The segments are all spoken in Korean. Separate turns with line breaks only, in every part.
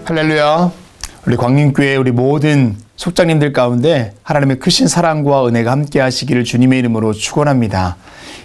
할렐루야. 우리 광림교회 우리 모든 속장님들 가운데 하나님의 크신 사랑과 은혜가 함께 하시기를 주님의 이름으로 축원합니다.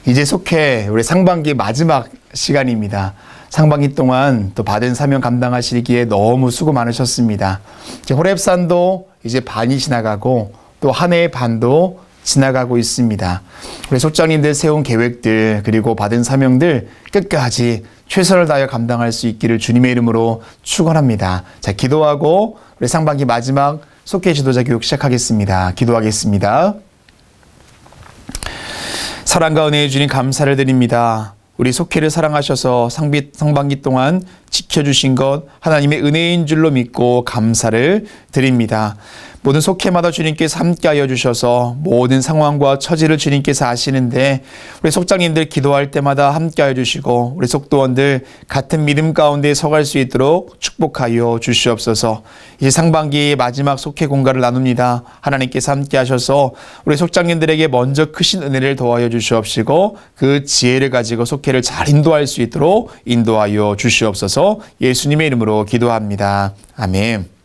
이제 속해 우리 상반기 마지막 시간입니다. 상반기 동안 또 받은 사명 감당하시기에 너무 수고 많으셨습니다. 이제 호렙산도 이제 반이 지나가고 또 한 해의 반도 지나가고 있습니다. 우리 속장님들 세운 계획들 그리고 받은 사명들 끝까지 최선을 다하여 감당할 수 있기를 주님의 이름으로 축원합니다. 자, 기도하고 우리 상반기 마지막 속회 지도자 교육 시작하겠습니다. 기도하겠습니다. 사랑과 은혜의 주님 감사를 드립니다. 우리 속회를 사랑하셔서 상반기 동안 지켜주신 것 하나님의 은혜인 줄로 믿고 감사를 드립니다. 모든 속회마다 주님께서 함께하여 주셔서 모든 상황과 처지를 주님께서 아시는데 우리 속장님들 기도할 때마다 함께하여 주시고 우리 속도원들 같은 믿음 가운데 서갈 수 있도록 축복하여 주시옵소서. 이제 상반기 마지막 속회 공가를 나눕니다. 하나님께서 함께하셔서 우리 속장님들에게 먼저 크신 은혜를 더하여 주시옵시고 그 지혜를 가지고 속회를 잘 인도할 수 있도록 인도하여 주시옵소서. 예수님의 이름으로 기도합니다. 아멘.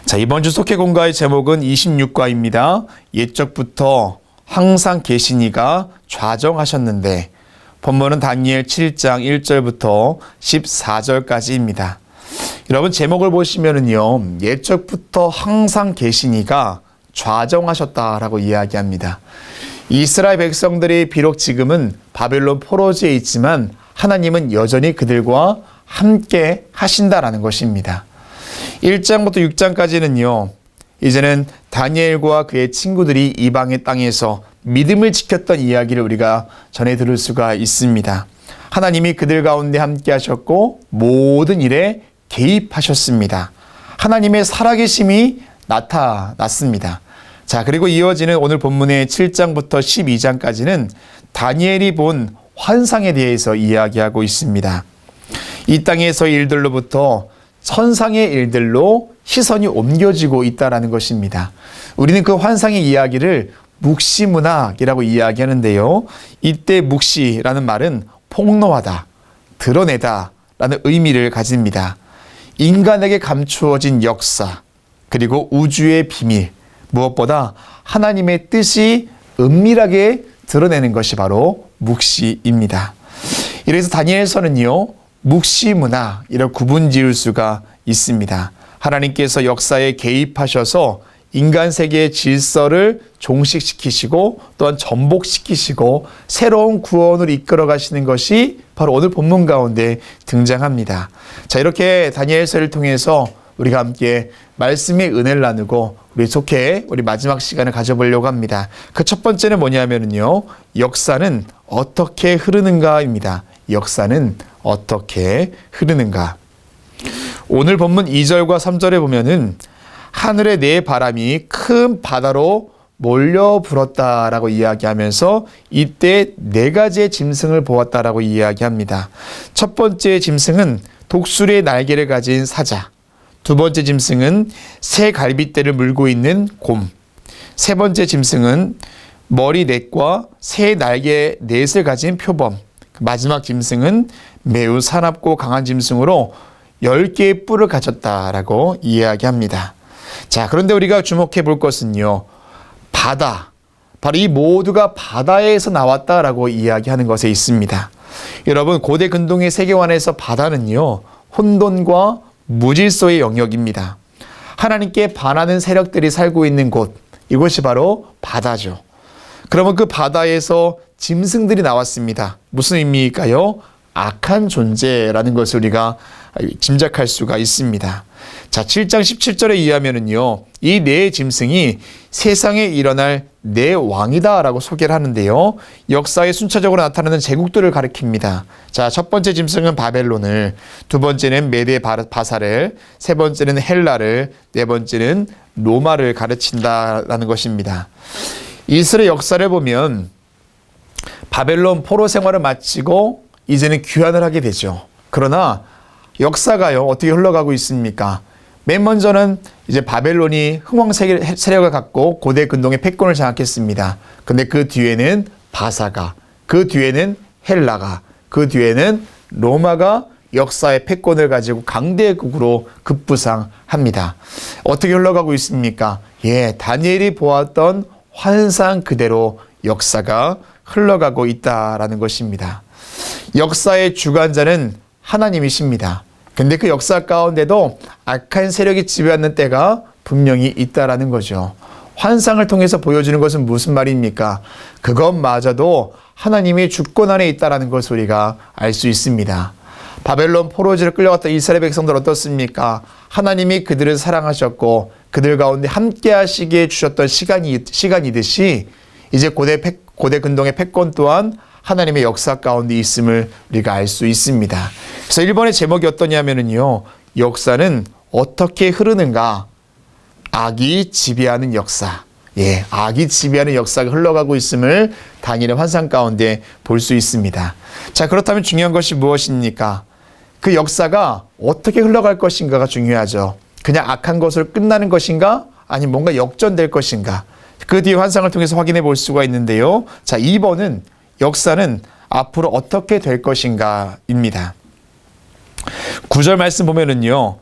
자, 이번 주 속회 공가의 제목은 26과입니다. 옛적부터 항상 계시니가 좌정하셨는데 본문은 다니엘 7장 1절부터 14절까지입니다. 여러분 제목을 보시면은요, 옛적부터 항상 계시니가 좌정하셨다라고 이야기합니다. 이스라엘 백성들이 비록 지금은 바벨론 포로지에 있지만 하나님은 여전히 그들과 함께 하신다라는 것입니다. 1장부터 6장까지는요, 이제는 다니엘과 그의 친구들이 이방의 땅에서 믿음을 지켰던 이야기를 우리가 전해 들을 수가 있습니다. 하나님이 그들 가운데 함께 하셨고 모든 일에 개입하셨습니다. 하나님의 살아계심이 나타났습니다. 자, 그리고 이어지는 오늘 본문의 7장부터 12장까지는 다니엘이 본 환상에 대해서 이야기하고 있습니다. 이 땅에서의 일들로부터 천상의 일들로 시선이 옮겨지고 있다는 것입니다. 우리는 그 환상의 이야기를 묵시문학이라고 이야기하는데요. 이때 묵시라는 말은 폭로하다, 드러내다 라는 의미를 가집니다. 인간에게 감추어진 역사, 그리고 우주의 비밀, 무엇보다 하나님의 뜻이 은밀하게 드러내는 것이 바로 묵시입니다. 이래서 다니엘서는요, 묵시문학 이런 구분 지을 수가 있습니다. 하나님께서 역사에 개입하셔서 인간 세계의 질서를 종식시키시고 또한 전복시키시고 새로운 구원을 이끌어 가시는 것이 바로 오늘 본문 가운데 등장합니다. 자, 이렇게 다니엘서를 통해서 우리가 함께 말씀의 은혜를 나누고 우리 속해 우리 마지막 시간을 가져보려고 합니다. 그 첫 번째는 뭐냐면요, 역사는 어떻게 흐르는가입니다. 역사는 어떻게 흐르는가. 오늘 본문 2절과 3절에 보면은 하늘의 네 바람이 큰 바다로 몰려 불었다라고 이야기하면서 이때 네 가지의 짐승을 보았다라고 이야기합니다. 첫 번째 짐승은 독수리의 날개를 가진 사자, 두 번째 짐승은 새 갈빗대를 물고 있는 곰, 세 번째 짐승은 머리 넷과 새 날개 넷을 가진 표범, 마지막 짐승은 매우 사납고 강한 짐승으로 10개의 뿔을 가졌다라고 이야기합니다. 자, 그런데 우리가 주목해 볼 것은요, 바다, 바로 이 모두가 바다에서 나왔다라고 이야기하는 것에 있습니다. 여러분, 고대 근동의 세계관에서 바다는요, 혼돈과 무질서의 영역입니다. 하나님께 반하는 세력들이 살고 있는 곳, 이것이 바로 바다죠. 그러면 그 바다에서 짐승들이 나왔습니다. 무슨 의미일까요? 악한 존재라는 것을 우리가 짐작할 수가 있습니다. 자, 7장 17절에 의하면은요, 이 네 짐승이 세상에 일어날 네 왕이다라고 소개를 하는데요, 역사에 순차적으로 나타나는 제국들을 가리킵니다. 자, 첫 번째 짐승은 바벨론을, 두 번째는 메데 바사를, 세 번째는 헬라를, 네 번째는 로마를 가르친다라는 것입니다. 이스라엘 역사를 보면 바벨론 포로 생활을 마치고 이제는 귀환을 하게 되죠. 그러나 역사가요, 어떻게 흘러가고 있습니까? 맨 먼저는 이제 바벨론이 흥왕 세력을 갖고 고대 근동의 패권을 장악했습니다. 근데 그 뒤에는 바사가, 그 뒤에는 헬라가, 그 뒤에는 로마가 역사의 패권을 가지고 강대국으로 급부상합니다. 어떻게 흘러가고 있습니까? 다니엘이 보았던 환상 그대로 역사가 흘러가고 있다라는 것입니다. 역사의 주관자는 하나님이십니다. 근데 그 역사 가운데도 악한 세력이 지배하는 때가 분명히 있다라는 거죠. 환상을 통해서 보여주는 것은 무슨 말입니까? 그것마저도 하나님의 주권 안에 있다라는 것을 우리가 알 수 있습니다. 바벨론 포로지를 끌려갔던 이스라엘 백성들 어떻습니까? 하나님이 그들을 사랑하셨고 그들 가운데 함께 하시기에 주셨던 시간이듯이 이제 고대 근동의 패권 또한 하나님의 역사 가운데 있음을 우리가 알 수 있습니다. 그래서 1번의 제목이 어떠냐면요. 역사는 어떻게 흐르는가? 악이 지배하는 역사. 악이 지배하는 역사가 흘러가고 있음을 다니엘의 환상 가운데 볼 수 있습니다. 자, 그렇다면 중요한 것이 무엇입니까? 그 역사가 어떻게 흘러갈 것인가가 중요하죠. 그냥 악한 것으로 끝나는 것인가? 아니면 뭔가 역전될 것인가? 그 뒤에 환상을 통해서 확인해 볼 수가 있는데요. 자, 2번은 역사는 앞으로 어떻게 될 것인가입니다. 9절 말씀 보면은요.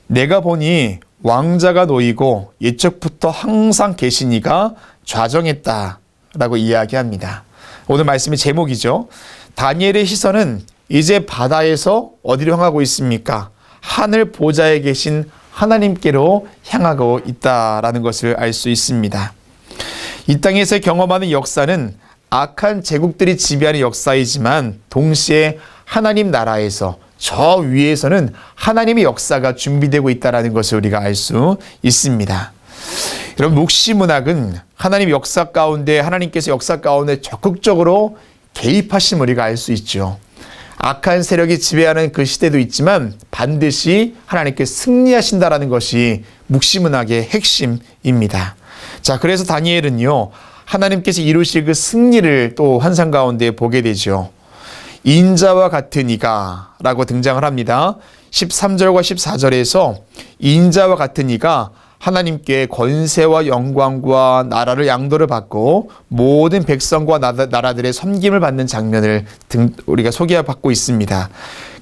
내가 보니 왕자가 놓이고 옛적부터 항상 계시니가 좌정했다라고 이야기합니다. 오늘 말씀의 제목이죠. 다니엘의 시선은 이제 바다에서 어디로 향하고 있습니까? 하늘 보좌에 계신 하나님께로 향하고 있다라는 것을 알 수 있습니다. 이 땅에서 경험하는 역사는 악한 제국들이 지배하는 역사이지만 동시에 하나님 나라에서 저 위에서는 하나님의 역사가 준비되고 있다는 것을 우리가 알 수 있습니다. 여러분, 묵시문학은 하나님 역사 가운데, 하나님께서 역사 가운데 적극적으로 개입하심을 우리가 알 수 있죠. 악한 세력이 지배하는 그 시대도 있지만 반드시 하나님께서 승리하신다는 것이 묵시문학의 핵심입니다. 자, 그래서 다니엘은요, 하나님께서 이루실 그 승리를 또 환상 가운데 보게 되죠. 인자와 같은 이가 라고 등장을 합니다. 13절과 14절에서 인자와 같은 이가 하나님께 권세와 영광과 나라를 양도를 받고 모든 백성과 나라들의 섬김을 받는 장면을 우리가 소개받고 있습니다.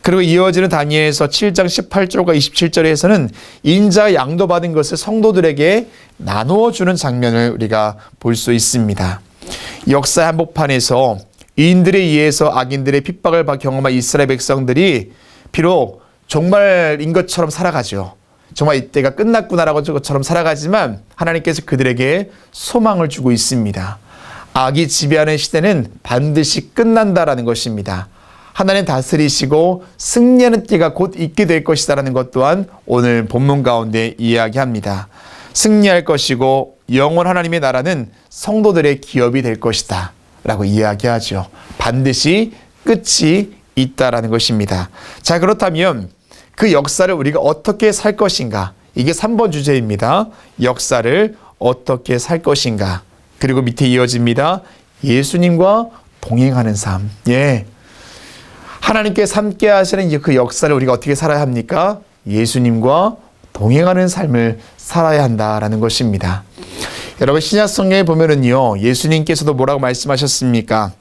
그리고 이어지는 다니엘서 7장 18절과 27절에서는 인자 양도받은 것을 성도들에게 나누어 주는 장면을 우리가 볼 수 있습니다. 역사 한복판에서 이인들에 의해서 악인들의 핍박을 경험한 이스라엘 백성들이 비록 종말인 것처럼 살아가죠. 정말 이때가 끝났구나라고 것처럼 살아가지만 하나님께서 그들에게 소망을 주고 있습니다. 악이 지배하는 시대는 반드시 끝난다라는 것입니다. 하나님 다스리시고 승리하는 때가 곧 있게 될 것이다라는 것 또한 오늘 본문 가운데 이야기합니다. 승리할 것이고 영원 하나님의 나라는 성도들의 기업이 될 것이다 라고 이야기하죠. 반드시 끝이 있다라는 것입니다. 자, 그렇다면 그 역사를 우리가 어떻게 살 것인가? 이게 3번 주제입니다. 역사를 어떻게 살 것인가? 그리고 밑에 이어집니다. 예수님과 동행하는 삶. 하나님께서 함께 하시는 그 역사를 우리가 어떻게 살아야 합니까? 예수님과 동행하는 삶을 살아야 한다라는 것입니다. 여러분, 신약 성경에 보면은요, 예수님께서도 뭐라고 말씀하셨습니까?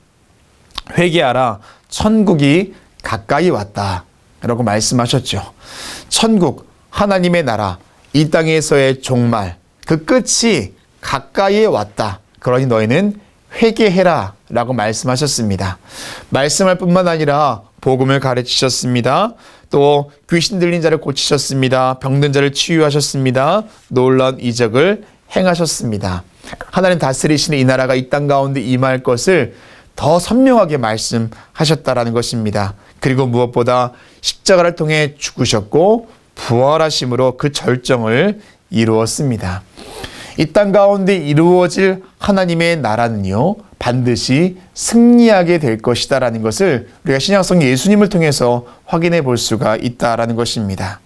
회개하라, 천국이 가까이 왔다 라고 말씀하셨죠. 천국, 하나님의 나라, 이 땅에서의 종말, 그 끝이 가까이에 왔다. 그러니 너희는 회개해라 라고 말씀하셨습니다. 말씀할 뿐만 아니라 복음을 가르치셨습니다. 또 귀신 들린 자를 고치셨습니다. 병든 자를 치유하셨습니다. 놀라운 이적을 행하셨습니다. 하나님 다스리시는 이 나라가 이 땅 가운데 임할 것을 더 선명하게 말씀하셨다라는 것입니다. 그리고 무엇보다 십자가를 통해 죽으셨고 부활하심으로 그 절정을 이루었습니다. 이 땅 가운데 이루어질 하나님의 나라는요, 반드시 승리하게 될 것이다라는 것을 우리가 신약성 예수님을 통해서 확인해 볼 수가 있다라는 것입니다.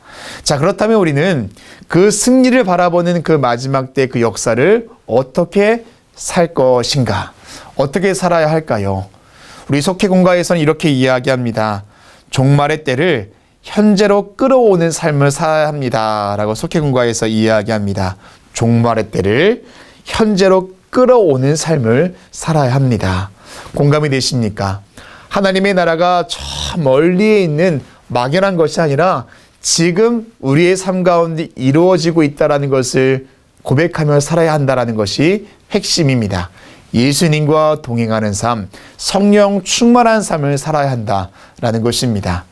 자, 그렇다면 우리는 그 승리를 바라보는 그 마지막 때 그 역사를 어떻게 살 것인가? 어떻게 살아야 할까요? 우리 속회공가에서는 이렇게 이야기합니다. 종말의 때를 현재로 끌어오는 삶을 살아야 합니다 라고 속회공가에서 이야기합니다. 종말의 때를 현재로 끌어오는 삶을 살아야 합니다. 공감이 되십니까? 하나님의 나라가 저 멀리에 있는 막연한 것이 아니라 지금 우리의 삶 가운데 이루어지고 있다는 것을 고백하며 살아야 한다는 것이 핵심입니다. 예수님과 동행하는 삶, 성령 충만한 삶을 살아야 한다라는 것입니다.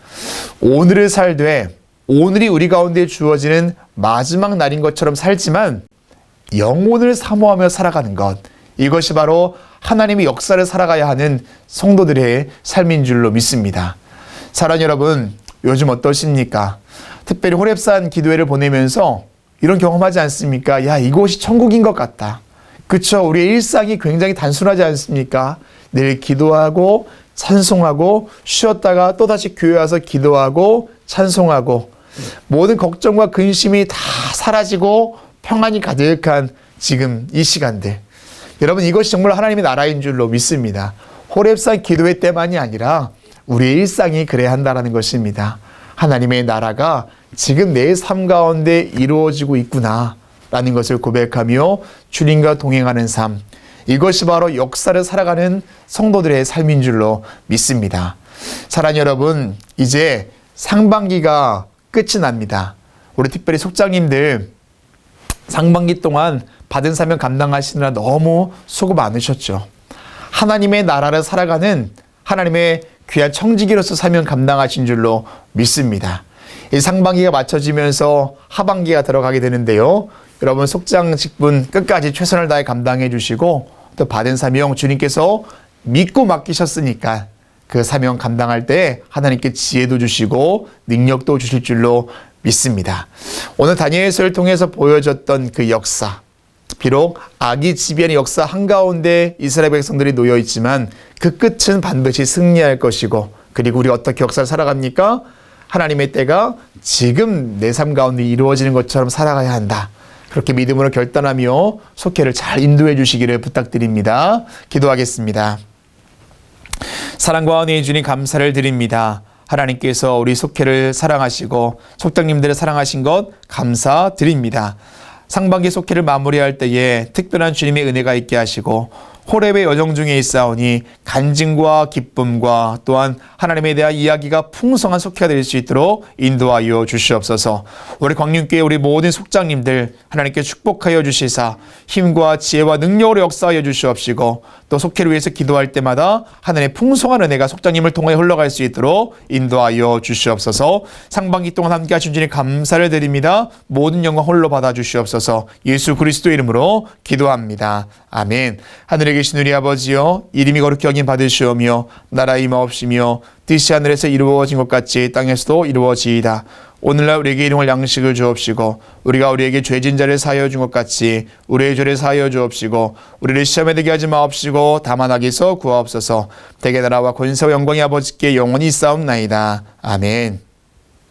오늘을 살되 오늘이 우리 가운데 주어지는 마지막 날인 것처럼 살지만 영혼을 사모하며 살아가는 것, 이것이 바로 하나님의 역사를 살아가야 하는 성도들의 삶인 줄로 믿습니다. 사랑하는 여러분, 요즘 어떠십니까? 특별히 호렙산 기도회를 보내면서 이런 경험하지 않습니까? 야, 이곳이 천국인 것 같다. 그렇죠? 우리의 일상이 굉장히 단순하지 않습니까? 늘 기도하고 찬송하고 쉬었다가 또다시 교회 와서 기도하고 찬송하고 모든 걱정과 근심이 다 사라지고 평안이 가득한 지금 이 시간들. 여러분, 이것이 정말 하나님의 나라인 줄로 믿습니다. 호렙산 기도회 때만이 아니라 우리의 일상이 그래야 한다는 것입니다. 하나님의 나라가 지금 내 삶 가운데 이루어지고 있구나 라는 것을 고백하며 주님과 동행하는 삶, 이것이 바로 역사를 살아가는 성도들의 삶인 줄로 믿습니다. 사랑하는 여러분, 이제 상반기가 끝이 납니다. 우리 특별히 속장님들 상반기 동안 받은 사명 감당하시느라 너무 수고 많으셨죠. 하나님의 나라를 살아가는 하나님의 귀한 청지기로서 사명 감당하신 줄로 믿습니다. 이 상반기가 맞춰지면서 하반기가 들어가게 되는데요. 여러분, 속장 직분 끝까지 최선을 다해 감당해 주시고 또 받은 사명 주님께서 믿고 맡기셨으니까 그 사명 감당할 때 하나님께 지혜도 주시고 능력도 주실 줄로 믿습니다. 오늘 다니엘서를 통해서 보여줬던 그 역사, 비록 악이 지배하는 역사 한가운데 이스라엘 백성들이 놓여 있지만 그 끝은 반드시 승리할 것이고, 그리고 우리 어떻게 역사를 살아갑니까? 하나님의 때가 지금 내 삶 가운데 이루어지는 것처럼 살아가야 한다. 그렇게 믿음으로 결단하며 속회를 잘 인도해 주시기를 부탁드립니다. 기도하겠습니다. 사랑과 은혜의 주님, 감사를 드립니다. 하나님께서 우리 속회를 사랑하시고 속장님들을 사랑하신 것 감사드립니다. 상반기 속회를 마무리할 때에 특별한 주님의 은혜가 있게 하시고 호렙의 여정 중에 있사오니 간증과 기쁨과 또한 하나님에 대한 이야기가 풍성한 속회가 될 수 있도록 인도하여 주시옵소서. 우리 광림교회 우리 모든 속장님들 하나님께 축복하여 주시사 힘과 지혜와 능력으로 역사하여 주시옵시고, 또 속회를 위해서 기도할 때마다 하나님의 풍성한 은혜가 속장님을 통해 흘러갈 수 있도록 인도하여 주시옵소서. 상반기 동안 함께 하신 주님 감사를 드립니다. 모든 영광 홀로 받아 주시옵소서. 예수 그리스도의 이름으로 기도합니다. 아멘. 하늘에 계신 우리 아버지여, 이름이 거룩히 여김 받으시오며 나라 임하옵시며 뜻이 하늘에서 이루어진 것 같이 땅에서도 이루어지이다. 오늘날 우리에게 일용할 양식을 주옵시고 우리가 우리에게 죄진 자를 사하여 준 것 같이 우리의 죄를 사하여 주옵시고 우리를 시험에 들게 하지 마옵시고 다만 악에서 구하옵소서. 대개 나라와 권세와 영광이 아버지께 영원히 있사옵나이다. 아멘.